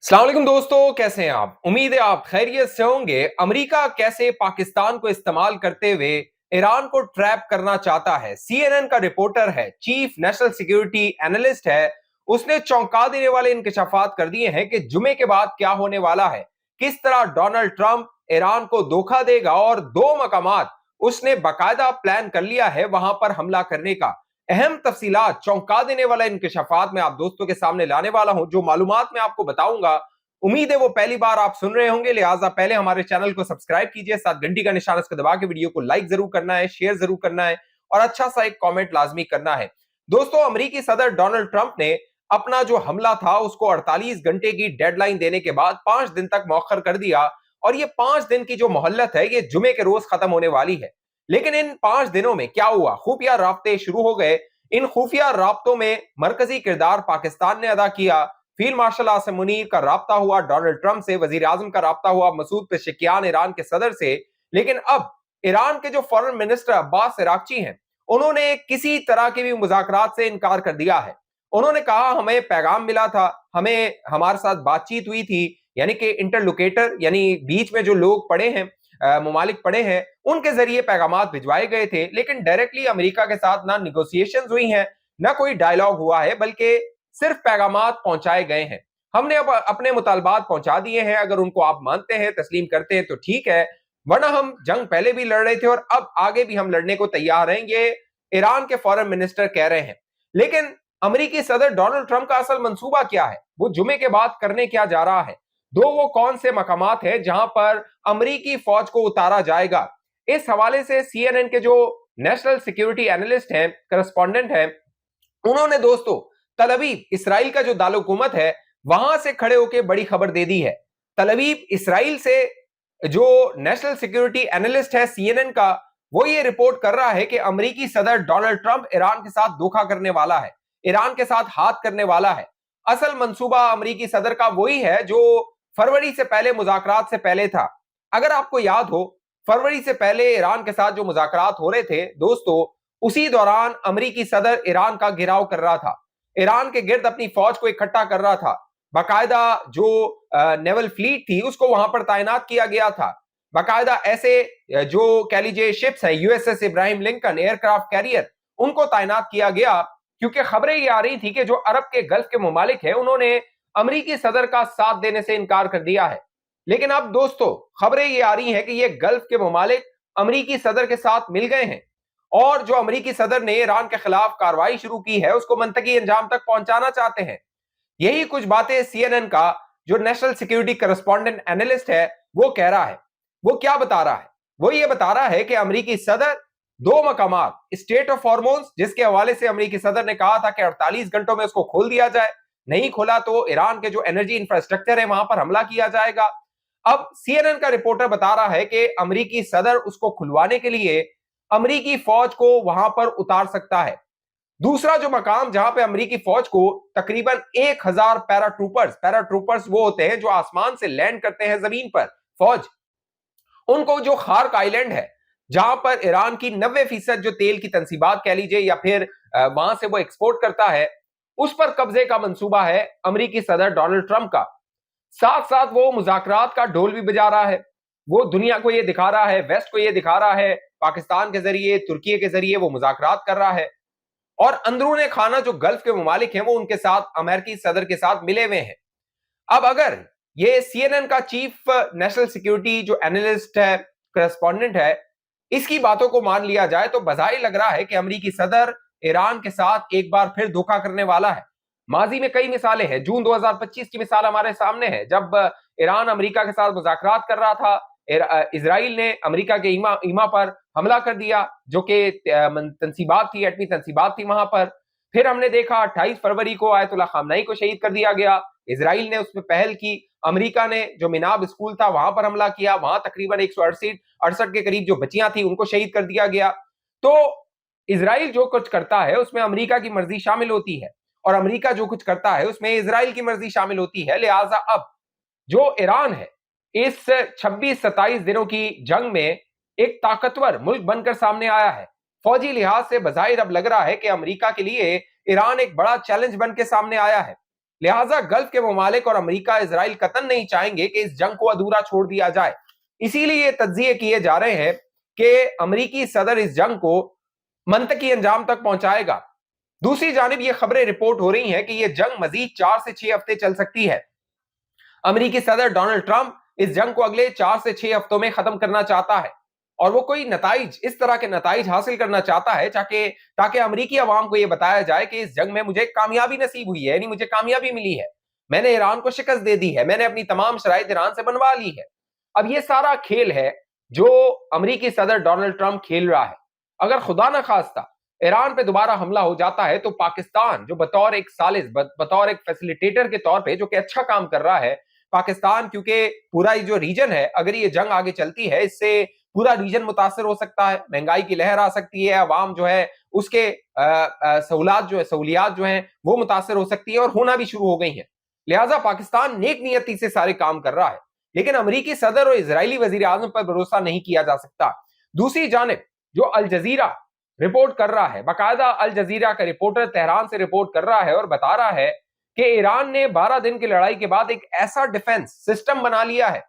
अस्सलाम वालेकुम दोस्तों, कैसे हैं आप? उम्मीद है आप खैरियत से होंगे। अमेरिका कैसे पाकिस्तान को इस्तेमाल करते हुए ईरान को ट्रैप करना चाहता है। सीएनएन का रिपोर्टर है, चीफ नेशनल सिक्योरिटी एनालिस्ट है, उसने चौंका देने वाले इंकशाफात कर दिए हैं कि जुमे के बाद क्या होने वाला है, किस तरह डोनाल्ड ट्रंप ईरान को धोखा देगा और दो मकामात उसने बाकायदा प्लान कर लिया है वहां पर हमला करने का। अहम तफसीलात, चौंका देने वाला इंकशाफात मैं आप दोस्तों के सामने लाने वाला हूं। जो मालूमात मैं आपको बताऊंगा, उम्मीद है वो पहली बार आप सुन रहे होंगे, लिहाजा पहले हमारे चैनल को सब्सक्राइब कीजिए, साथ घंटी का निशान इसको दबा के वीडियो को लाइक जरूर करना है, शेयर जरूर करना है और अच्छा सा एक कमेंट लाजमी करना है। दोस्तों, अमेरिकी सदर डोनाल्ड ट्रंप ने अपना जो हमला था उसको 48 घंटे की डेडलाइन देने के बाद 5 दिन तक मौखर कर दिया और ये 5 दिन की जो मोहल्लत है ये जुमे के रोज खत्म होने वाली है। लेकिन इन 5 दिनों में क्या हुआ? खुफिया राब्ते शुरू हो गए। इन खुफिया राब्तों में मरकजी किरदार पाकिस्तान ने अदा किया। फील्ड मार्शल आसिम मुनीर का राब्ता हुआ डोनाल्ड ट्रंप से, वजीर आजम का राब्ता हुआ मसूद पेशेकियान ईरान के सदर से। लेकिन अब ईरान के जो फॉरेन मिनिस्टर अब्बास इराक्ची हैं, उन्होंने किसी तरह के भी मुज़ाकरात से इनकार कर दिया है। उन्होंने कहा हमें पैगाम मिला था, हमें हमारे साथ बातचीत हुई थी, यानी कि इंटरलोकेटर यानी बीच में जो लोग पड़े हैं, मुमालिक पड़े हैं, उनके जरिए पैगामात भिजवाए गए थे। लेकिन डायरेक्टली अमेरिका के साथ ना निगोशिएशंस हुई हैं, ना कोई डायलॉग हुआ है, बल्कि सिर्फ पैगामात पहुंचाए गए हैं। हमने अब अपने मुतालबात पहुंचा दिए हैं, अगर उनको आप मानते हैं, तस्लीम करते हैं तो ठीक है, वरना हम जंग पहले भी लड़ रहे थे और अब आगे भी हम लड़ने को तैयार हैं, ये ईरान के फॉरेन मिनिस्टर कह रहे हैं। लेकिन अमेरिकी सदर डोनाल्ड ट्रंप का असल मंसूबा क्या है, वो जुमे के बाद करने क्या जा रहा है, वो कौन से मकामात हैं जहां पर अमेरिकी फौज को उतारा जाएगा, इस हवाले से सीएनएन के जो नेशनल सिक्योरिटी एनालिस्ट हैं, करस्पॉन्डेंट हैं, उन्होंने दोस्तों तल अवीव इसराइल का जो दारुल हुकूमत है वहां से खड़े होकर बड़ी खबर दे दी है। तल अवीव इसराइल से जो नेशनल सिक्योरिटी एनालिस्ट है सीएनएन का, वो ये रिपोर्ट कर रहा है कि अमेरिकी सदर डोनाल्ड ट्रंप ईरान के साथ धोखा करने वाला है, ईरान के साथ हाथ करने वाला है। असल मंसूबा अमेरिकी सदर का वही है जो फरवरी से पहले, मुज़ाकरात से पहले था। अगर आपको याद हो, फरवरी से पहले ईरान के साथ जो मुज़ाकरात हो रहे थे दोस्तों, उसी दौरान अमेरिकी सदर ईरान का घेराव कर रहा था, ईरान के गिर्द अपनी फौज को इकट्ठा कर रहा था। बाकायदा जो नेवल फ्लीट थी उसको वहां पर तैनात किया गया था। बाकायदा ऐसे जो कह लीजिए शिप्स है, USS Ibrahim Lincoln aircraft carrier, उनको तैनात किया गया, क्योंकि खबरें ये आ रही थी कि जो अरब के गल्फ के मुमालिक हैं उन्होंने अमेरिकी सदर का साथ देने से इनकार कर दिया है। लेकिन अब दोस्तों खबरें ये आ रही हैं कि ये गल्फ के मुमालिक अमेरिकी सदर के साथ मिल गए हैं और जो अमेरिकी सदर ने ईरान के खिलाफ कार्रवाई शुरू की है उसको मंतकी अंजाम तक पहुंचाना चाहते हैं। यही कुछ बातें सीएनएन का जो नेशनल सिक्योरिटी करस्पॉन्डेंट एनालिस्ट है वो कह रहा है। वो क्या बता रहा है? वो ये बता रहा है कि अमेरिकी सदर दो मकामात, स्टेट ऑफ हॉर्मोन्स जिसके हवाले से अमेरिकी सदर ने कहा था कि 48 घंटों में उसको खोल दिया जाए, नहीं खोला तो ईरान के जो एनर्जी इंफ्रास्ट्रक्चर है वहां पर हमला किया जाएगा। अब सीएनएन का रिपोर्टर बता रहा है कि अमेरिकी सदर उसको खुलवाने के लिए अमेरिकी फौज को वहां पर उतार सकता है। दूसरा जो मकाम जहां पे अमेरिकी फौज को तकरीबन 1000 पैराट्रूपर्स वो होते हैं जो आसमान से लैंड करते हैं जमीन पर, फौज, उनको जो खार्क आइलैंड है जहां पर ईरान की 90% जो तेल की तंसीबात कह लीजिए या फिर वहां से वो एक्सपोर्ट करता है, उस पर कब्जे का मंसूबा है अमेरिकी सदर डोनाल्ड ट्रंप का। साथ साथ वो मुज़ाकरात का ढोल भी बजा रहा है, वो दुनिया को ये दिखा रहा है, वेस्ट को ये दिखा रहा है, पाकिस्तान के जरिए, तुर्की के जरिए वो मुज़ाकरात कर रहा है और अंदरूने खाना जो गल्फ के मुमालिक हैं वो उनके साथ, अमेरिकी सदर के साथ मिले हुए हैं। अब अगर ये सीएनएन का चीफ नेशनल सिक्योरिटी जो एनालिस्ट है, करस्पॉन्डेंट है, इसकी बातों को मान लिया जाए तो बजाय लग रहा है कि अमेरिकी सदर ईरान के साथ एक बार फिर धोखा करने वाला है। माजी में कई मिसालें हैं, जून 2025 की मिसाल हमारे सामने है, जब ईरान अमेरिका के साथ मुज़ाकरात कर रहा था, इजराइल ने अमेरिका के ईमा पर हमला कर दिया जो कि तंसीबात थी, एटमी तंसीबात थी वहां पर। फिर हमने देखा 28 फरवरी को आयतुल्लाह खामनई को शहीद कर दिया गया, इजराइल ने उसमें पहल की, अमेरिका ने जो मिनाब स्कूल था वहां पर हमला किया, वहां तकरीबन 168 के करीब जो बच्चियां थी उनको शहीद कर दिया गया। तो इजराइल जो कुछ करता है उसमें अमेरिका की मर्जी शामिल होती है और अमेरिका जो कुछ करता है उसमें इजराइल की मर्जी शामिल होती है। लिहाजा अब जो ईरान है इस 26-27 दिनों की जंग में एक ताकतवर मुल्क बनकर सामने आया है। फौजी लिहाज से बजाहिर अब लग रहा है कि अमेरिका के लिए ईरान एक बड़ा चैलेंज बन के सामने आया है। लिहाजा गल्फ के ममालिक और अमेरिका इजराइल कतन नहीं चाहेंगे कि इस जंग को अधूरा छोड़ दिया जाए। इसीलिए ये तज्जिए किए जा रहे हैं कि अमेरिकी सदर इस जंग को मंतकी अंजाम तक पहुंचाएगा। दूसरी जानिब ये खबरें रिपोर्ट हो रही हैं कि यह जंग मजीद 4 से 6 हफ्ते चल सकती है। अमेरिकी सदर डोनाल्ड ट्रंप इस जंग को अगले 4 से 6 हफ्तों में खत्म करना चाहता है और वो कोई नताइज, इस तरह के नताइज हासिल करना चाहता है ताकि अमेरिकी अवाम को यह बताया जाए कि इस जंग में मुझे कामयाबी नसीब हुई है, यानी मुझे कामयाबी मिली है, मैंने ईरान को शिकस्त दे दी है, मैंने अपनी तमाम शराइत ईरान से बनवा ली है। अब ये सारा खेल है जो अमेरिकी सदर डोनाल्ड ट्रंप खेल रहा है। अगर खुदा न खास्ता ईरान पे दोबारा हमला हो जाता है तो पाकिस्तान, जो बतौर एक सालिस, बतौर एक फैसिलिटेटर के तौर पे जो कि अच्छा काम कर रहा है, पाकिस्तान, क्योंकि पूरा जो रीजन है, अगर ये जंग आगे चलती है इससे पूरा रीजन मुतासर हो सकता है, महंगाई की लहर आ सकती है, अवाम जो है उसके सहूलियात जो है वो मुतासर हो सकती है और होना भी शुरू हो गई है। लिहाजा पाकिस्तान नेक नियति से सारे काम कर रहा है, लेकिन अमेरिकी सदर और इजरायली वजीर आजम पर भरोसा नहीं किया जा सकता। दूसरी जानिब जो अल जजीरा रिपोर्ट कर रहा है, बाकायदा अल जजीरा का रिपोर्टर तेहरान से रिपोर्ट कर रहा है और बता रहा है कि ईरान ने 12 दिन की लड़ाई के बाद एक ऐसा डिफेंस सिस्टम बना लिया है,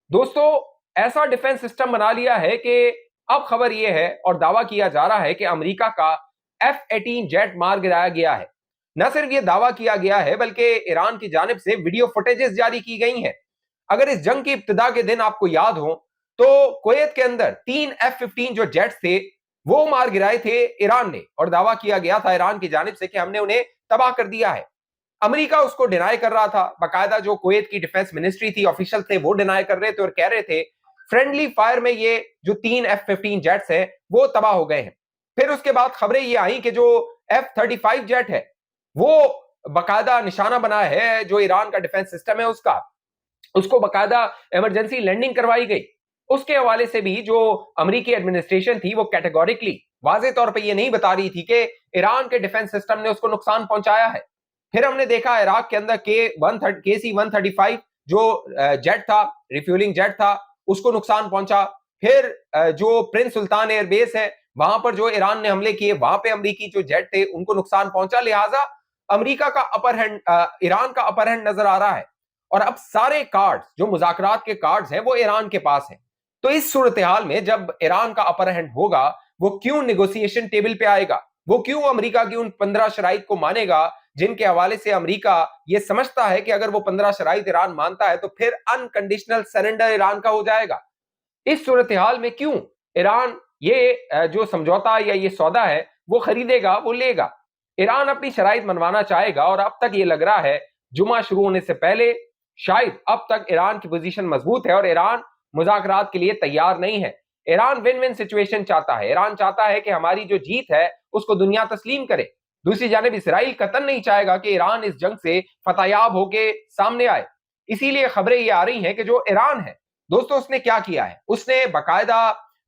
दोस्तों ऐसा डिफेंस सिस्टम बना लिया है कि अब खबर यह है और दावा किया जा रहा है कि अमेरिका का F-18 जेट मार गिराया गया है। न सिर्फ यह दावा किया गया है बल्कि ईरान की जानिब से वीडियो फुटेजेस जारी की गई हैं। अगर इस जंग की इब्तिदा के दिन आपको याद हो तो कुवैत के अंदर 3 F-15 जो जेट्स थे वो मार गिराए थे ईरान ने और दावा किया गया था ईरान की जानिब से कि हमने उन्हें तबाह कर दिया है। अमेरिका उसको डिनाई कर रहा था, बाकायदा जो कुवैत की डिफेंस मिनिस्ट्री थी, ऑफिशियल थे, वो डिनाई कर रहे थे और कह रहे थे फ्रेंडली फायर में ये जो 3 F-15 जेट्स हैं वो तबाह हो गए हैं। फिर उसके बाद खबरें ये आई कि जो F-35 जेट है वो बाकायदा निशाना बना है जो ईरान का डिफेंस सिस्टम है उसको बाकायदा इमरजेंसी लैंडिंग करवाई गई। उसके हवाले से भी जो अमेरिकी एडमिनिस्ट्रेशन थी वो कैटेगोरिकली वाज़े तौर पे ये नहीं बता रही थी कि ईरान के डिफेंस सिस्टम ने उसको नुकसान पहुंचाया है। फिर हमने देखा इराक के अंदर KC-135 जो जेट था, रिफ्यूलिंग जेट था, उसको नुकसान पहुंचा। फिर जो प्रिंस सुल्तान एयरबेस है वहां पर जो ईरान ने हमले किए, वहां पे अमेरिकी जो जेट थे उनको नुकसान पहुंचा। लिहाजा अमेरिका का अपर हैंड, ईरान का अपर हैंड नजर आ रहा है और अब सारे कार्ड्स, जो मुज़ाकरात के कार्ड्स हैं, वो ईरान के पास हैं। तो इस सूरत हाल में जब ईरान का अपर हैंड होगा, वो क्यों नेगोशिएशन टेबल पे आएगा, वो क्यों अमेरिका की उन 15 शराइत को मानेगा जिनके हवाले से अमेरिका ये समझता है कि अगर वो 15 शराइत ईरान मानता है तो फिर अनकंडीशनल सरेंडर ईरान का हो जाएगा। इस सूरत हाल में क्यों ईरान ये जो समझौता या ये सौदा है वो खरीदेगा, वो लेगा। ईरान अपनी शराइत मनवाना चाहेगा और अब तक ये लग रहा है जुमा शुरू होने से पहले शायद अब तक ईरान की पोजीशन मजबूत है और ईरान मुज़ाकरात के लिए तैयार नहीं है। ईरान विन विन सिचुएशन चाहता है। ईरान चाहता है कि हमारी जो जीत है उसको दुनिया तस्लीम करे। दूसरी जानिब इसराइल कतन नहीं चाहेगा कि ईरान इस जंग से फतयाब होके सामने आए। इसीलिए खबरें ये आ रही हैं कि जो ईरान है दोस्तों, उसने क्या किया है, उसने बाकायदा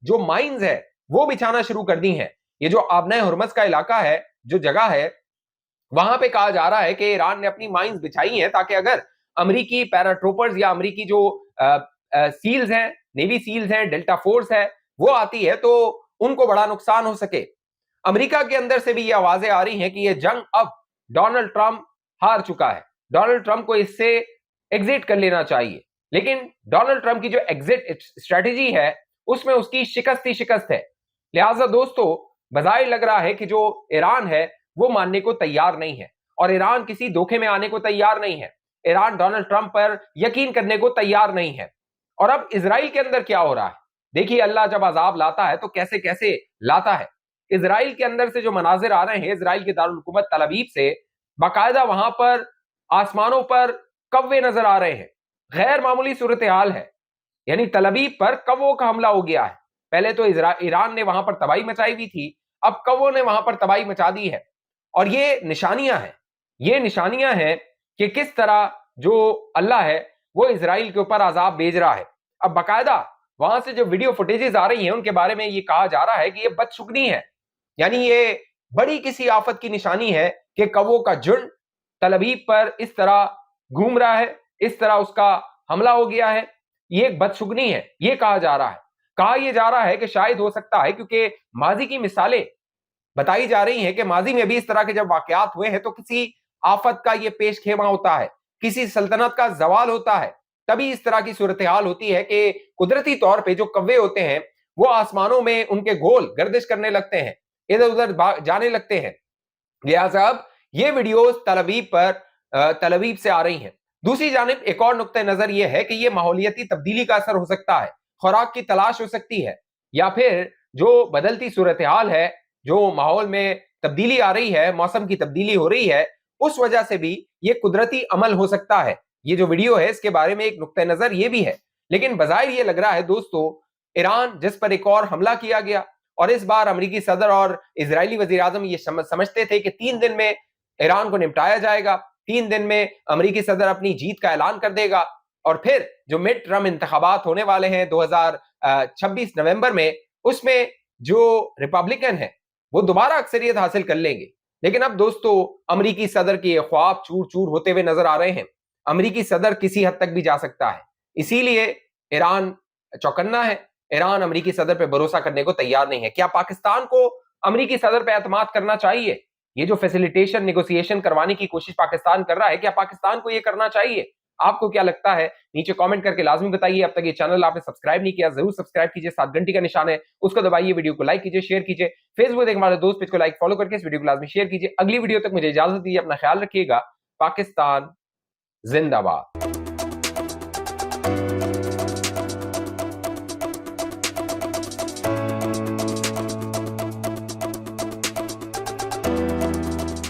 जो माइंस है वो बिछाना शुरू कर दी हैं। ये जो आबना हुर्मस का इलाका है, जो जगह है, वहां पे कहा जा रहा है कि ईरान ने अपनी माइंस बिछाई हैं ताकि अगर अमेरिकी पैराट्रोपर्स या अमेरिकी जो सील्स हैं, नेवी सील्स हैं, डेल्टा फोर्स है, वो आती है तो उनको बड़ा नुकसान हो सके। अमेरिका के अंदर से भी ये आवाजें आ रही हैं कि ये जंग अब डोनाल्ड ट्रंप हार चुका है, डोनाल्ड ट्रंप को इससे एग्जिट कर लेना चाहिए। लेकिन डोनाल्ड ट्रंप की जो एग्जिट स्ट्रेटेजी है उसमें उसकी शिकस्त ही शिकस्त है। लिहाजा दोस्तों, बजाय लग रहा है कि जो ईरान है वो मानने को तैयार नहीं है और ईरान किसी धोखे में आने को तैयार नहीं है। ईरान डोनाल्ड ट्रंप पर यकीन करने को तैयार नहीं है। और अब इजराइल के अंदर क्या हो रहा है, देखिए अल्लाह जब अजाब लाता है तो कैसे कैसे लाता है। इजराइल के अंदर से जो मनाजिर आ रहे हैं, इजराइल की दारुल हुकूमत तल अवीव से, बाकायदा वहां पर आसमानों पर कव्वे नजर आ रहे हैं। गैर मामूली सूरत हाल है, यानी तल अवीव पर कव्वों का हमला हो गया है। पहले तो ईरान ने वहां पर तबाही मचाई हुई थी, अब कव्वों ने वहां पर तबाही मचा दी है। और ये निशानियां हैं कि किस तरह जो अल्लाह है वो इजराइल के ऊपर अजाब भेज रहा है। अब बाकायदा वहां से जो वीडियो फुटेजेस आ रही हैं उनके बारे में ये कहा जा रहा है कि ये बदशुगनी है, यानी ये बड़ी किसी आफत की निशानी है कि कव्वों का झुंड तल अवीव पर इस तरह घूम रहा है, इस तरह उसका हमला हो गया है। ये एक बदशुगनी है, ये कहा जा रहा है। कहा यह जा रहा है कि शायद हो सकता है, क्योंकि माजी की मिसालें बताई जा रही हैं कि माजी में भी इस तरह के जब वाकयात हुए हैं तो किसी आफत का ये पेश खेमा होता है, किसी सल्तनत का जवाल होता है, तभी इस तरह की सूरत हाल होती है कि कुदरती तौर पे जो कव्वे होते हैं वो आसमानों में उनके गोल गर्दिश करने लगते हैं, इधर उधर जाने लगते हैं। लिहाजा अब ये वीडियोस तल अवीव से आ रही हैं। दूसरी जानिब एक और नुक्ते नजर यह है कि यह माहौलियती तब्दीली का असर हो सकता है, खुराक की तलाश हो सकती है, या फिर जो बदलती सूरत हाल है, जो माहौल में तब्दीली आ रही है, मौसम की तब्दीली हो रही है, उस वजह से भी ये कुदरती अमल हो सकता है। ये जो वीडियो है इसके बारे में एक नुक्ते नजर ये भी है। लेकिन बजाय ये लग रहा है दोस्तों, ईरान जिस पर एक और हमला किया गया, और इस बार अमेरिकी सदर और इजरायली वजीर आजम ये समझते थे कि 3 दिन में ईरान को निपटाया जाएगा, 3 दिन में अमेरिकी सदर अपनी जीत का ऐलान कर देगा, और फिर जो मिड टर्म इंतखाबात होने वाले हैं 2026 नवंबर में, उसमें जो रिपब्लिकन है वो दोबारा अक्सरियत हासिल कर लेंगे। लेकिन अब दोस्तों अमेरिकी सदर के ख्वाब चूर चूर होते हुए नजर आ रहे हैं। अमेरिकी सदर किसी हद तक भी जा सकता है, इसीलिए ईरान चौकन्ना है, ईरान अमेरिकी सदर पे भरोसा करने को तैयार नहीं है। क्या पाकिस्तान को अमेरिकी सदर पे एतमाद करना चाहिए? ये जो फैसिलिटेशन नेगोशिएशन करवाने की कोशिश पाकिस्तान कर रहा है, क्या पाकिस्तान को ये करना चाहिए? आपको क्या लगता है? नीचे कमेंट करके लाजमी बताइए। अब तक ये चैनल आपने सब्सक्राइब नहीं किया, जरूर सब्सक्राइब कीजिए, साथ घंटी का निशान है उसको दबाइए, वीडियो को लाइक कीजिए, शेयर कीजिए, फेसबुक देखने वाले दोस्त पेज को लाइक फॉलो करके इस वीडियो को लाजमी शेयर कीजिए। अगली वीडियो तक मुझे इजाजत दीजिए, अपना ख्याल रखिएगा। पाकिस्तान जिंदाबाद।